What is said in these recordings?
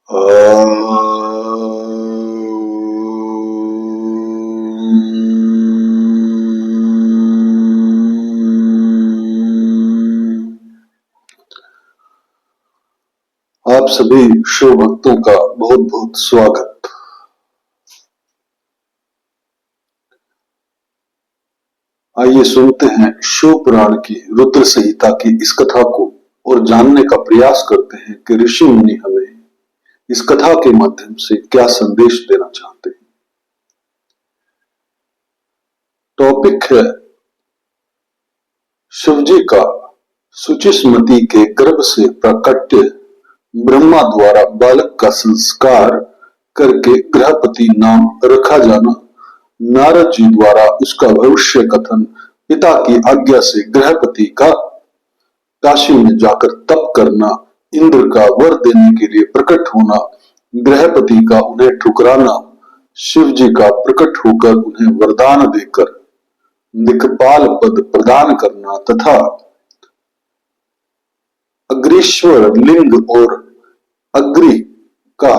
आप सभी शिव भक्तों का बहुत बहुत स्वागत। आइए सुनते हैं शिव पुराण की रुद्र संहिता की इस कथा को और जानने का प्रयास करते हैं कि ऋषि मुनि हमें इस कथा के माध्यम से क्या संदेश देना चाहते हैं। टॉपिक है शिवजी का सुचिस्मति के गर्भ से प्राकट्य ब्रह्मा द्वारा बालक का संस्कार करके गृहपति नाम रखा जाना, नारद जी द्वारा उसका भविष्य कथन, पिता की आज्ञा से गृहपति का काशी में जाकर तप करना, इंद्र का वर देने के लिए प्रकट होना, गृहपति का उन्हें ठुकराना, शिव जी का प्रकट होकर उन्हें वरदान देकर दिक्पाल पद प्रदान करना तथा अग्रीश्वर लिंग और अग्रि का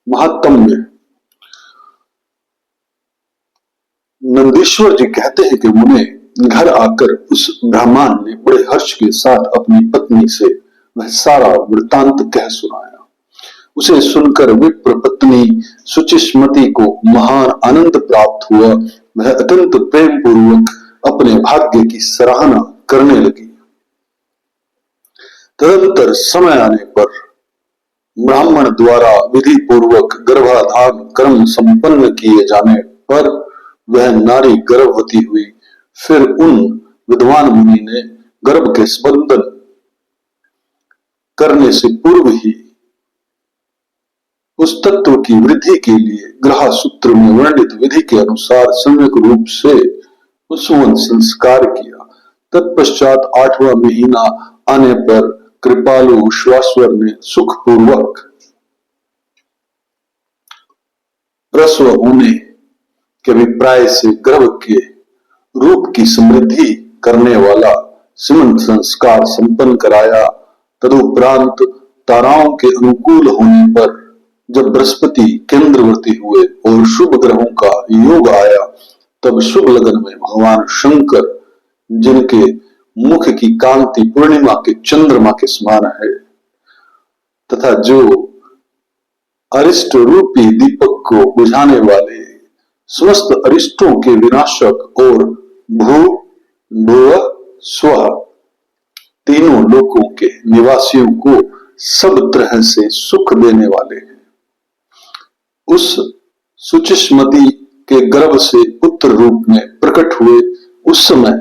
महात्म्य। नंदीश्वर जी कहते हैं कि मुने घर आकर उस ब्राह्मण ने बड़े हर्ष के साथ अपनी पत्नी से वह सारा वृतांत कह सुनाया। उसे सुनकर विप्र पत्नी सुचिस्मति को महान आनंद प्राप्त हुआ। वह अत्यंत प्रेम पूर्वक अपने भाग्य की सराहना करने लगी। तदंतर समय आने पर ब्राह्मण द्वारा विधि पूर्वक गर्भाधान कर्म संपन्न किए जाने पर वह नारी गर्भवती हुई। फिर उन विद्वान मुनि ने गर्भ के स्पंदन करने से पूर्व ही उस तत्व की वृद्धि के लिए ग्रह सूत्र में वर्णित विधि के अनुसार सम्यक रूप से उसवन संस्कार किया। तत्पश्चात 8वां महीना आने पर कृपालु विश्वासवर ने सुखपूर्वक प्रसव होने के अभिप्राय से गर्भ के रूप की समृद्धि करने वाला सीमंत संस्कार संपन्न कराया। तदुपरांत ताराओं के अनुकूल होने पर जब बृहस्पति केंद्रवर्ती हुए और शुभ ग्रहों का योग आया, तब शुभ लगन में भगवान शंकर, जिनके मुख की कांति पूर्णिमा के चंद्रमा के समान है तथा जो अरिष्ट रूपी दीपक को बुझाने वाले, समस्त अरिष्टों के विनाशक और भू भुव स्व तीनों लोकों के निवासियों को सब तरह से सुख देने वाले हैं, उस सुचिस्मति के गर्भ से पुत्र रूप में प्रकट हुए। उस समय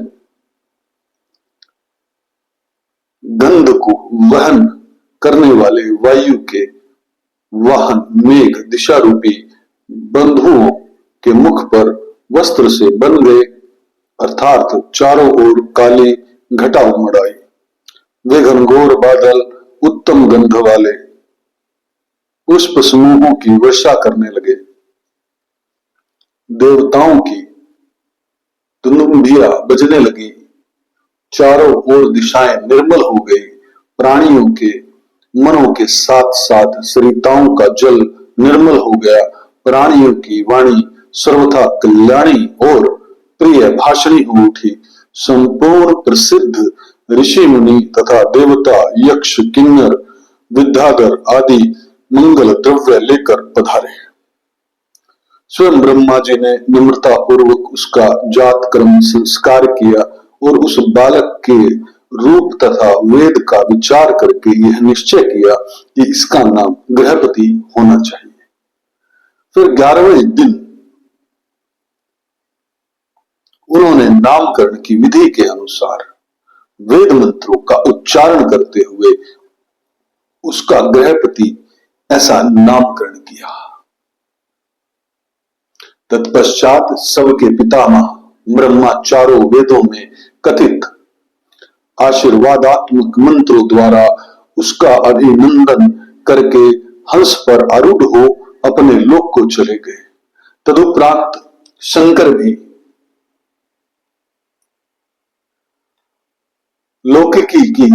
गंध को वहन करने वाले वायु के वाहन मेघ दिशा रूपी बंधुओं के मुख पर वस्त्र से बन गए, अर्थात चारों ओर काली घटा उमड़ आई। वे घनघोर बादल उत्तम गंध वाले पुष्प समूहों की वर्षा करने लगे। देवताओं की दुंदुभियां बजने लगी। चारों ओर दिशाएं निर्मल हो गई। प्राणियों के मनों के साथ साथ सरिताओं का जल निर्मल हो गया। प्राणियों की वाणी सर्वथा कल्याणी और प्रिय भाषणी हो उठी। संपूर्ण प्रसिद्ध ऋषि मुनि तथा देवता, यक्ष, किन्नर, विद्याधर आदि मंगल द्रव्य लेकर पधारे। स्वयं ब्रह्मा जी ने निम्रता पूर्वक उसका जात कर्म संस्कार किया और उस बालक के रूप तथा वेद का विचार करके यह निश्चय किया कि इसका नाम गृहपति होना चाहिए। फिर 11वें दिन उन्होंने नामकरण की विधि के अनुसार वेद मंत्रों का उच्चारण करते हुए उसका गृहपति ऐसा नामकरण किया। तत्पश्चात सबके पितामह ब्रह्मा चारों वेदों में कथित आशीर्वादात्मक मंत्रों द्वारा उसका अभिनंदन करके हंस पर आरूढ़ हो अपने लोक को चले गए। तदुपरांत शंकर भी लौकिकी की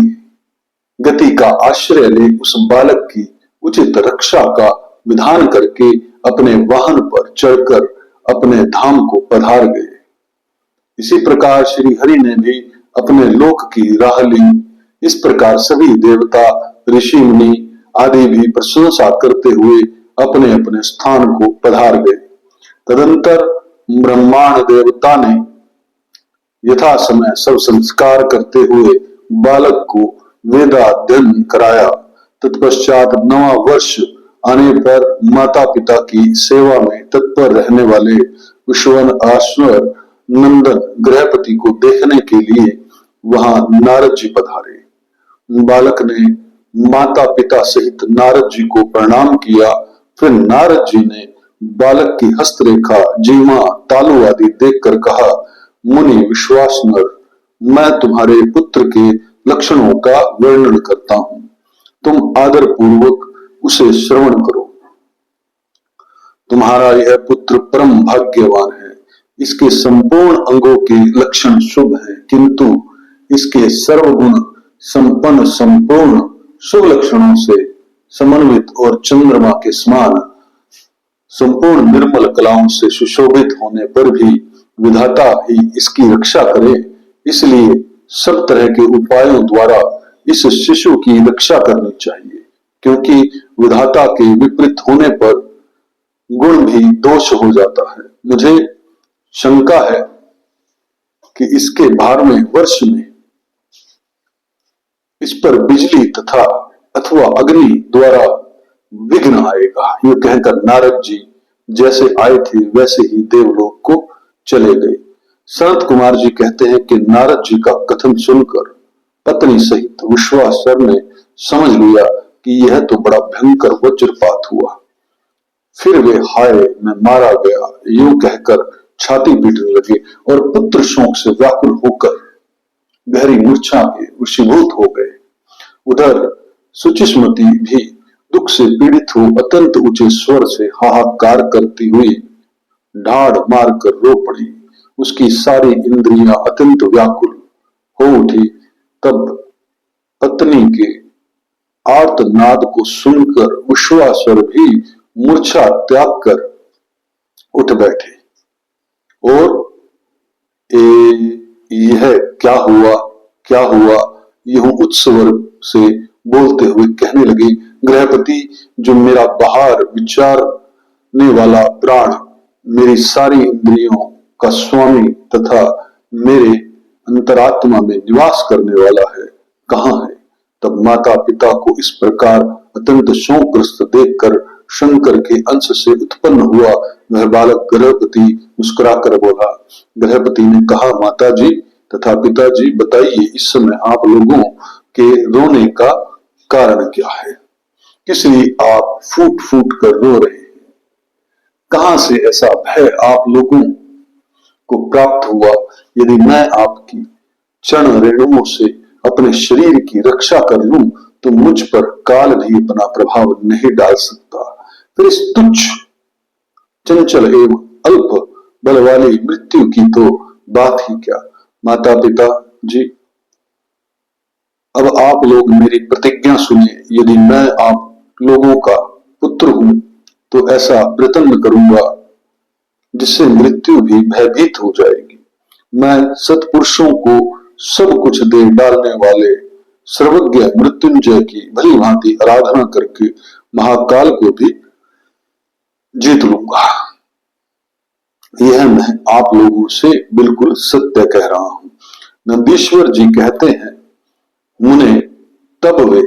गति का आश्रय ले उस बालक की उचित रक्षा का विधान करके अपने वाहन पर चढ़कर अपने धाम को पधार गए। इसी प्रकार श्री हरि ने भी अपने लोक की राह ली। इस प्रकार सभी देवता, ऋषि मुनि आदि भी प्रशंसा करते हुए अपने अपने स्थान को पधार गए। तदंतर ब्रह्मांड देवता ने यथा समय सब संस्कार करते हुए बालक को वेदाध्ययन कराया। तत्पश्चात 9वां वर्ष आने पर माता पिता की सेवा में तत्पर रहने वाले विश्वावसुर नंदन गृहपति को देखने के लिए वहां नारद जी पधारे। बालक ने माता पिता सहित नारद जी को प्रणाम किया। फिर नारद जी ने बालक की हस्तरेखा, जीवा, तालु आदि देखकर कहा, मुनि विश्वावसुर, मैं तुम्हारे पुत्र के लक्षणों का वर्णन करता हूं, तुम आदर पूर्वक उसे श्रवण करो। तुम्हारा यह पुत्र परम भाग्यवान है। इसके संपूर्ण अंगों के लक्षण शुभ हैं, किंतु इसके सर्वगुण संपन्न संपूर्ण शुभ लक्षणों से समन्वित और चंद्रमा के समान संपूर्ण निर्मल कलाओं से सुशोभित होने पर भी विधाता ही इसकी रक्षा करे। इसलिए सब तरह के उपायों द्वारा इस शिशु की रक्षा करनी चाहिए, क्योंकि विधाता के विपरीत होने पर गुण भी दोष हो जाता है। मुझे शंका है कि इसके 12वें वर्ष में इस पर बिजली तथा अथवा अग्नि द्वारा विघ्न आएगा। ये कहकर नारद जी जैसे आए थे वैसे ही देवलोक को चले गए। सनत कुमार जी कहते हैं कि नारद जी का कथन सुनकर पत्नी सहित विश्वावसुर ने समझ लिया कि यह तो बड़ा भयंकर वज्रपात हुआ। फिर वे हाय मैं मारा गया यूं कहकर छाती पीटने लगे और पुत्र शोक से व्याकुल होकर गहरी मूर्छा के वशीभूत हो गए। उधर सुचिस्मती भी दुख से पीड़ित हो अत्यंत ऊंचे स्वर से हाहाकार करती हुई ढाड़ मारकर रो पड़ी। उसकी सारी इंद्रियां अत्यंत व्याकुल हो उठी। तब पत्नी के आर्तनाद को सुनकर विश्वावसुर भी मूर्छा त्याग कर उठ बैठे और यह क्या हुआ क्या हुआ, यूं उच्च स्वर से बोलते हुए कहने लगे, गृहपति, जो मेरा बाहर विचारने वाला प्राण, मेरी सारी इंद्रियों का स्वामी तथा मेरे अंतरात्मा में निवास करने वाला है, कहाँ है? तब माता पिता को इस प्रकार अत्यंत शोकग्रस्त देखकर शंकर के अंश से उत्पन्न हुआ वह बालक गृहपति मुस्कुराकर बोला। गृहपति ने कहा, माता जी तथा पिताजी, बताइए इस समय आप लोगों के रोने का कारण क्या है? किस लिए आप फूट फूट कर रो रहे हैं? कहां से ऐसा भय आप लोगों को प्राप्त हुआ? यदि मैं आपकी चरण रेणुओं से अपने शरीर की रक्षा कर लूं तो मुझ पर काल भी अपना प्रभाव नहीं डाल सकता। फिर इस तुच्छ, चंचल एवं अल्प बल वाली मृत्यु की तो बात ही क्या। माता पिता जी, अब आप लोग मेरी प्रतिज्ञा सुनिए। यदि मैं आप लोगों का पुत्र हूं तो ऐसा प्रयत्न करूंगा जिससे मृत्यु भी भयभीत हो जाएगी। मैं सत्पुरुषों को सब कुछ दे डालने वाले सर्वज्ञ मृत्युंजय की भली भांति आराधना करके महाकाल को भी जीत लूंगा। यह मैं आप लोगों से बिल्कुल सत्य कह रहा हूं। नंदीश्वर जी कहते हैं, मुने तब वे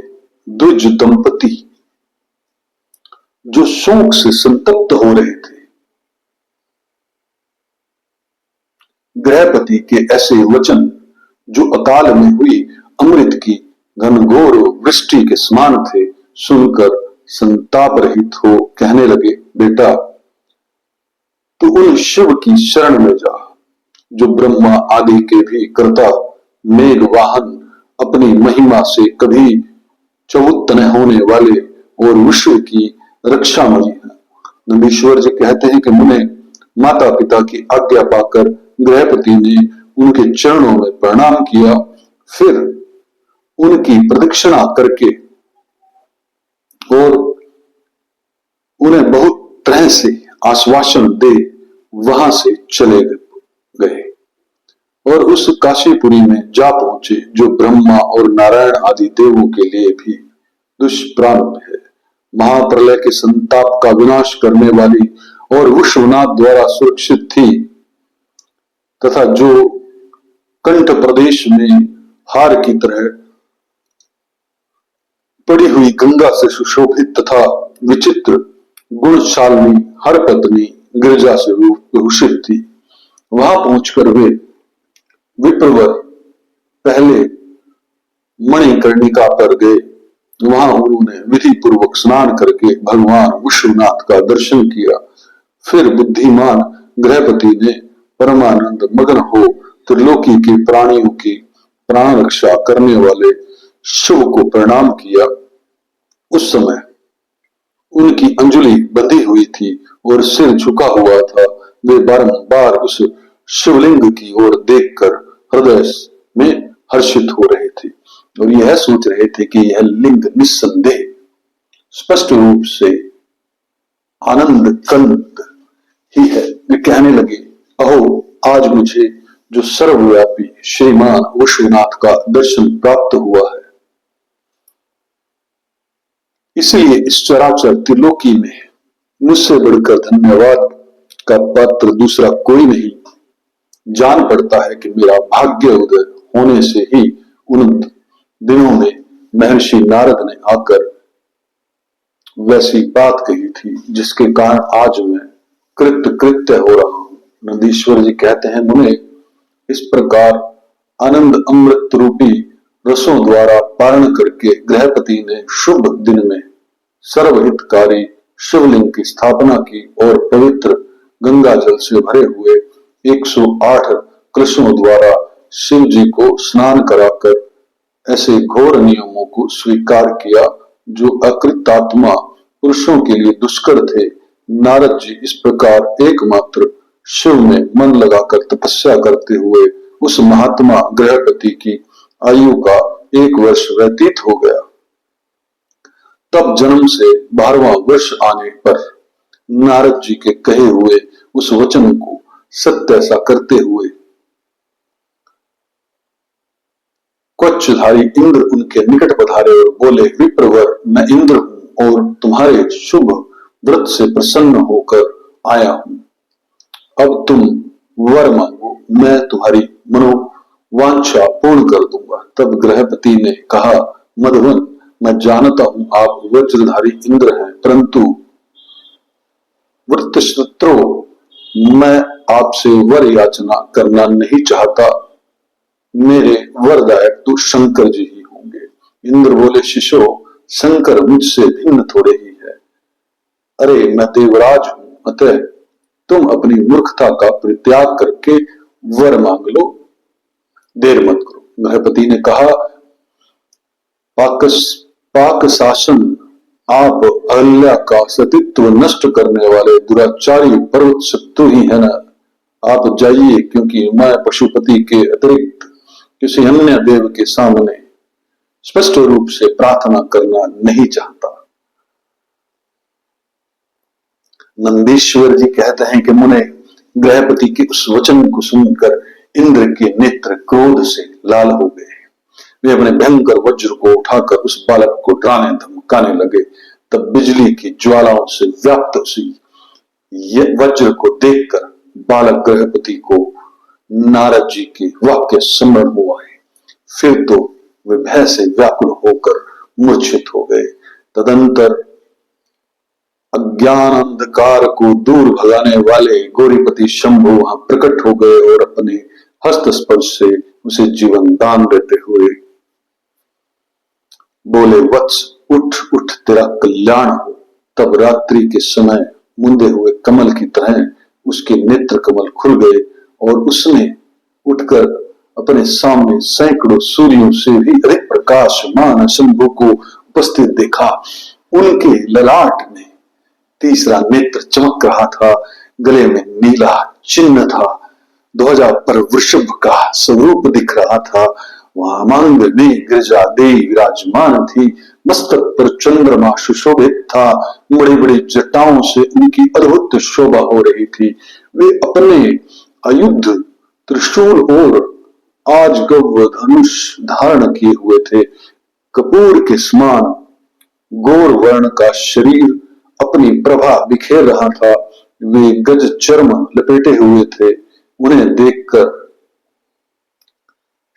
द्विज दंपति जो शोक से संतप्त हो रहे थे, गृहपति के ऐसे वचन जो अकाल में हुई अमृत की घनघोर वृष्टि के समान थे, सुनकर संताप रहित हो कहने लगे, बेटा तू उन शिव की शरण में जा जो ब्रह्मा आदि के भी कर्ता, मेघ वाहन, अपनी महिमा से कभी चौत न होने वाले और विश्व की रक्षामयी है। नंदीश्वर जी कहते हैं कि मुने माता पिता की आज्ञा पाकर गृहपति ने उनके चरणों में प्रणाम किया। फिर उनकी प्रदक्षिणा करके ऐसे आश्वासन दे वहां से चले गए और उस काशीपुरी में जा पहुंचे जो ब्रह्मा और नारायण आदि देवों के लिए भी दुष्प्राप्य है। महाप्रलय के संताप का विनाश करने वाली और विश्वनाथ द्वारा सुरक्षित थी तथा जो कंठ प्रदेश में हार की तरह पड़ी हुई गंगा से सुशोभित तथा विचित्र गुणशालिनी हर पत्नी गिरजा से विभूषित थी। वहां पहुंचकर वे विप्रवर पहले मणिकर्णिका पर गए। वहां उन्होंने विधि पूर्वक स्नान करके भगवान विश्वनाथ का दर्शन किया। फिर बुद्धिमान गृहपति ने परमानंद मग्न हो त्रिलोकी के प्राणियों की प्राण रक्षा करने वाले शिव को प्रणाम किया। उस समय उनकी अंजलि बंधी हुई थी और सिर झुका हुआ था। वे बारंबार उस शिवलिंग की ओर देखकर हृदय में हर्षित हो रहे थे और यह सोच रहे थे कि यह लिंग निस्संदेह स्पष्ट रूप से आनंद कंद ही है। वे कहने लगे, अहो, आज मुझे जो सर्वव्यापी श्रीमान विश्वनाथ का दर्शन प्राप्त हुआ है, इसलिए इस चराचर त्रिलोकी में मुझसे बढ़कर धन्यवाद का पात्र दूसरा कोई नहीं। जान पड़ता है कि मेरा भाग्य उदय होने से ही उन दिनों में महर्षि नारद ने आकर वैसी बात कही थी जिसके कारण आज मैं कृत्य हो रहा हूं। नंदीश्वर जी कहते हैं, मुने, इस प्रकार आनंद अमृत रूपी रसों द्वारा पारण करके गृहपति ने शुभ दिन में सर्वहितकारी शिवलिंग की स्थापना की और पवित्र गंगा जल से भरे हुए 108 कलशों द्वारा शिव जी को स्नान कराकर ऐसे घोर नियमों को स्वीकार किया जो अकृतात्मा पुरुषों के लिए दुष्कर थे। नारद जी इस प्रकार एकमात्र शिव में मन लगाकर तपस्या करते हुए उस महात्मा गृहपति की आयु का 1 वर्ष व्यतीत हो गया। तब जन्म से 12वां वर्ष आने पर नारद जी के कहे हुए उस वचन को सत्य सा करते हुए कवचधारी इंद्र उनके निकट पधारे और बोले, विप्रवर, मैं इंद्र हूं और तुम्हारे शुभ व्रत से प्रसन्न होकर आया हूं। अब तुम वर मांगो, मैं तुम्हारी मनोवांछा पूर्ण कर दूंगा। तब गृहपति ने कहा, मधुवन, मैं जानता हूं आप वज्रधारी इंद्र हैं, परंतु वृत्रशत्रो मैं आपसे वर याचना करना नहीं चाहता। मेरे वरदायक तो शंकर जी ही होंगे। इंद्र बोले, शिशो, शंकर मुझसे भिन्न थोड़े ही है। अरे, मैं देवराज हूं, अतः तुम अपनी मूर्खता का परित्याग करके वर मांग लो, देर मत करो। गृहपति ने कहा, पाक शासन, आप अहल्या का सतीत्व नष्ट करने वाले दुराचारी पर्वत शत्रु ही है ना। आप जाइए, क्योंकि मैं पशुपति के अतिरिक्त किसी अन्य देव के सामने स्पष्ट रूप से प्रार्थना करना नहीं चाहता। नंदीश्वर जी कहते हैं कि मुने, गृहपति के उस वचन को सुनकर इंद्र के नेत्र क्रोध से लाल हो गए। वे अपने भयंकर वज्र को उठाकर उस बालक को डराने धमकाने लगे। तब बिजली की ज्वालाओं से व्याप्त उसी वज्र को देखकर बालक गृहपति को नारद जी के वाक्य स्मरण हुआ है। फिर तो वे भय से व्याकुल होकर मूर्छित हो गए। तदंतर अज्ञान अंधकार को दूर भगाने वाले गौरीपति शंभु वहां प्रकट हो गए और अपने हस्त स्पर्श से उसे जीवन दान देते हुए बोले, वत्स, उठ उठ, तेरा कल्याण हो। तब रात्रि के समय मुंदे हुए कमल की तरह उसके नेत्र कमल खुल गए और उसने उठकर अपने सामने सैकड़ों सूर्यों से भी अधिक प्रकाशमान शंभु को उपस्थित देखा। उनके ललाट में तीसरा नेत्र चमक रहा था, गले में नीला चिन्ह था, ध्वजा पर वृषभ का स्वरूप दिख रहा था। वहां मांग में गिरजा देवी विराजमान थी। मस्तक पर चंद्रमा सुशोभित था। बड़ी बड़ी जटाओं से उनकी अद्भुत शोभा हो रही थी। वे अपने आयुध त्रिशूल और आज गव धनुष धारण किए हुए थे। कपूर के समान गौर वर्ण का शरीर अपनी प्रभा बिखेर रहा था। वे गज चर्म लपेटे हुए थे। उन्हें देखकर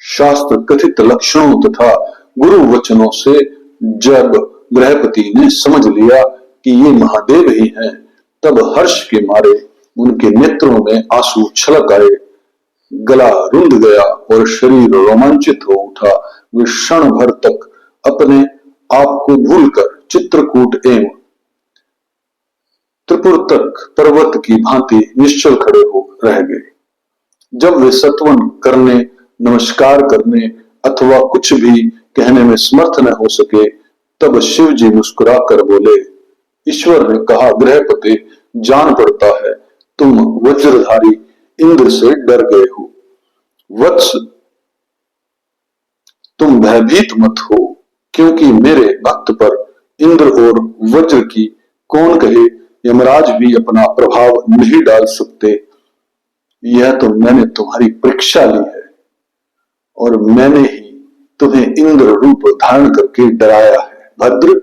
शास्त्र कथित लक्षणों तथा गुरु वचनों से जब गृहपति ने समझ लिया कि ये महादेव ही हैं, तब हर्ष के मारे उनके नेत्रों में आंसू छलक आए। गला रुंध गया और शरीर रोमांचित हो उठा। वे क्षण भर तक अपने आप को भूलकर चित्रकूट एवं त्रिपुरतक पर्वत की भांति निश्चल खड़े हो रह गए। जब वे सत्वन करने, नमस्कार करने अथवा कुछ भी कहने में समर्थ न हो सके, तब शिव जी मुस्कुरा कर बोले, ईश्वर ने कहा, गृहपति, जान पड़ता है तुम वज्रधारी इंद्र से डर गए हो। वत्स, तुम भयभीत मत हो, क्योंकि मेरे भक्त पर इंद्र और वज्र की कौन कहे, यमराज भी अपना प्रभाव नहीं डाल सकते। यह तो मैंने तुम्हारी परीक्षा ली है और मैंने ही तुम्हें इंद्र रूप धारण करके डराया है। भद्र,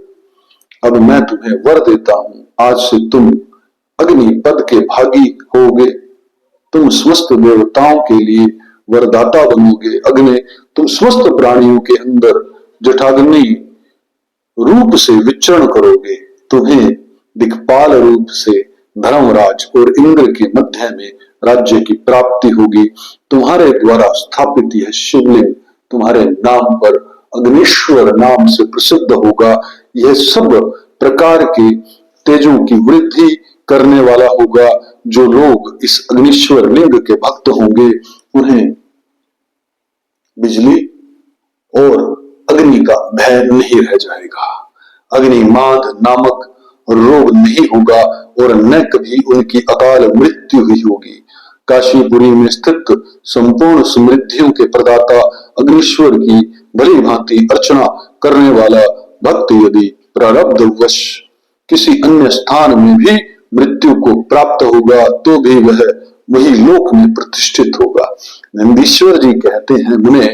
अब मैं तुम्हें वर देता हूं, आज से तुम अग्नि पद के भागी होगे। तुम समस्त देवताओं के लिए वरदाता बनोगे। अग्नि, तुम समस्त प्राणियों के अंदर जटाग्नि रूप से विचरण करोगे। तुम्हें दिक्पाल रूप से धर्मराज और इंद्र के मध्य में राज्य की प्राप्ति होगी। तुम्हारे द्वारा स्थापित यह शिवलिंग तुम्हारे नाम पर अग्निश्वर नाम से प्रसिद्ध होगा। यह सब प्रकार के तेजों की वृद्धि करने वाला होगा। जो लोग इस अग्निश्वर लिंग के भक्त होंगे, उन्हें बिजली और अग्नि का भय नहीं रह जाएगा। अग्निमाद नामक रोग नहीं होगा और न कभी उनकी अकाल मृत्यु ही होगी। काशीपुरी में स्थित संपूर्ण समृद्धियों के प्रदाता अग्निश्वर की भली भांति अर्चना करने वाला भक्त यदि प्रारब्धवश किसी अन्य स्थान में भी मृत्यु को प्राप्त होगा, तो भी वह वही लोक में प्रतिष्ठित होगा। नंदीश्वर जी कहते हैं, मुने,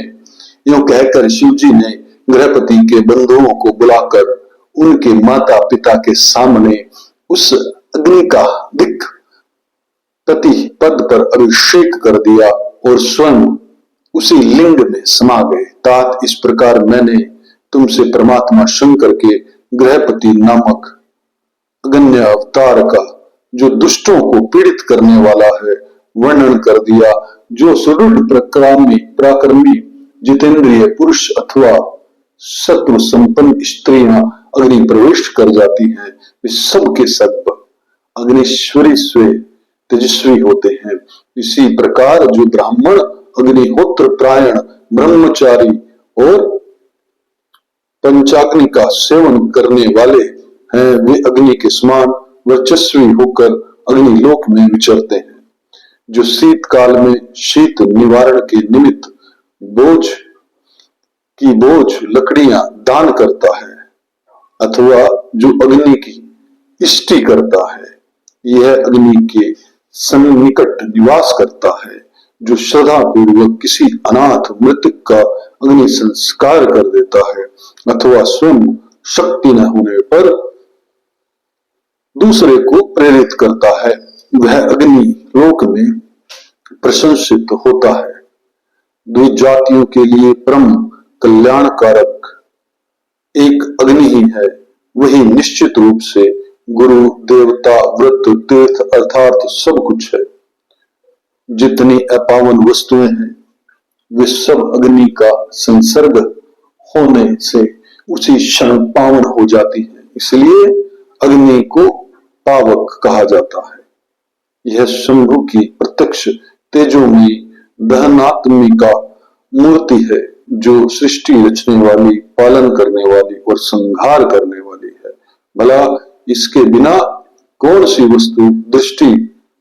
यूं कहकर शिव जी ने गृहपति के बंधुओं को बुलाकर उनके माता पिता के सामने उस अग्नि का दिक पति पद पर अभिषेक कर दिया और स्वयं उसी लिंग में समा गए। तात इस प्रकार मैंने तुमसे परमात्मा शंकर के गृहपति नामक अगण्य अवतार का, जो दुष्टों को पीड़ित करने वाला है, वर्णन कर दिया। जो सुदृढ़ पराक्रमी जितेंद्रिय पुरुष अथवा सत्व संपन्न स्त्रियां अग्नि प्रवेश कर जाती हैं, वे सब के सब अग्निश्वरी स्वे तेजस्वी होते हैं। इसी प्रकार जो ब्राह्मण अग्निहोत्र प्रायण ब्रह्मचारी और पंचाग्नि का सेवन करने वाले हैं, वे अग्नि के समान वर्चस्वी होकर अग्निलोक में विचरते हैं। जो शीतकाल में शीत निवारण के निमित्त बोझ लकड़ियां दान करता है, अथवा जो अग्नि की इष्टि करता है, यह अग्नि के सन्निकट निवास करता है। जो श्रद्धा पूर्वक किसी अनाथ मृतक का अग्नि संस्कार कर देता है, अथवा स्वयं शक्ति न होने पर दूसरे को प्रेरित करता है, वह अग्नि लोक में प्रशंसित होता है। द्विजातियों के लिए परम कल्याणकारक एक अग्नि ही है। वही निश्चित रूप से गुरु, देवता, व्रत, तीर्थ अर्थात सब कुछ है। जितनी अपावन वस्तुएं हैं, वे सब अग्नि का संसर्ग होने से उसी क्षण पावन हो जाती है। इसलिए अग्नि को पावक कहा जाता है। यह शंभु की प्रत्यक्ष तेजोमयी दहनात्मिका मूर्ति है, जो सृष्टि रचने वाली, पालन करने वाली और संहार करने वाली है। भला इसके बिना कौन सी वस्तु दृष्टि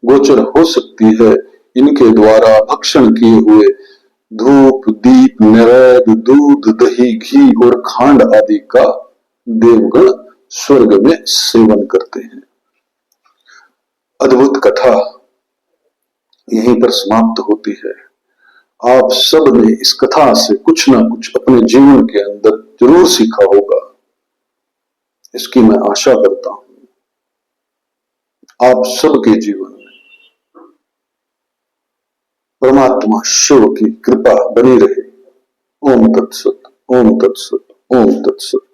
गोचर हो सकती है। इनके द्वारा भक्षण किए हुए धूप, दीप, नैवेद्य, दूध, दही, घी और खांड आदि का देवगण स्वर्ग में सेवन करते हैं। अद्भुत कथा यहीं पर समाप्त होती है। आप सब ने इस कथा से कुछ ना कुछ अपने जीवन के अंदर जरूर सीखा होगा, इसकी मैं आशा करता हूं। आप सबके जीवन में परमात्मा शिव की कृपा बनी रहे। ओम तत्सत, ओम तत्सत, ओम तत्सत।